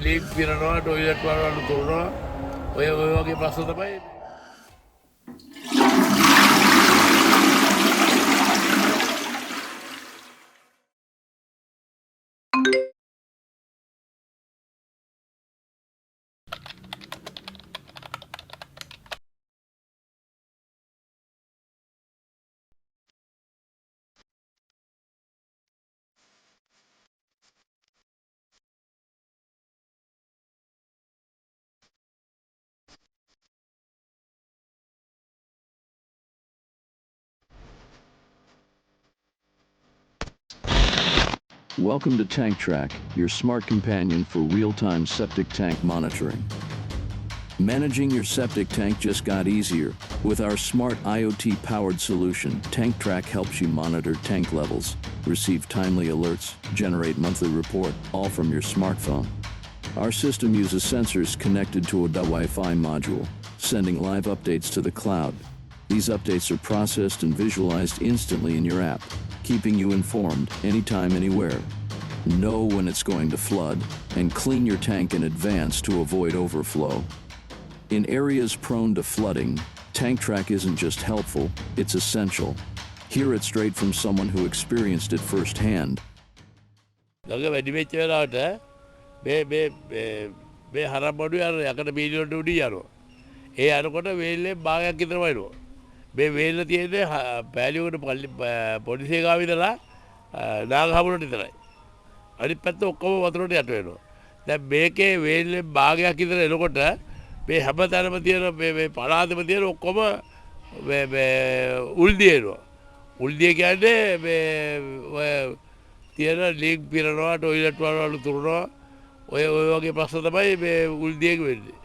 Leak පිරනවා toilet වල තුරනවා ඔය වගේ ප්‍රශ්න තමයි. Welcome to Tank Track, your smart companion for real-time septic tank monitoring. Managing your septic tank just got easier. With our smart IoT-powered solution, Tank Track helps you monitor tank levels, receive timely alerts, generate monthly report, all from your smartphone. Our system uses sensors connected to a Wi-Fi module, sending live updates to the cloud. These updates are processed and visualized instantly in your app, keeping you informed anytime, anywhere. Know when it's going to flood and clean your tank in advance to avoid overflow. In areas prone to flooding, Tank Track isn't just helpful, it's essential. Hear it straight from someone who experienced it firsthand. ගඟ වැඩි වෙච්ච වෙලාවට මේ හරබඩු යකට බීලියට උඩින් යනවා. ඒ යනකොට වේල්ලේ භාගයක් විතර වයින්නවා. මේ වේල්ල තියෙන්නේ පෑලියකට පොලිසිය ගාව ඉඳලා නාගහමුරට විතරයි. අනිත් පැත්ත ඔක්කොම වතුරට යට වෙනවා. දැන් මේකේ වේල්ලේ භාගයක් විතර එනකොට මේ හැමතැනම තියෙන මේ පළාතෙම තියෙන ඔක්කොම මේ උල්දිය එනවා. උල්දිය කියන්නේ මේ ඔය තියෙන ලීක් පිරනවා ටොයිලට් වල තුරනවා ඔය වගේ ප්‍රශ්න තමයි මේ උල්දියක වෙන්නේ.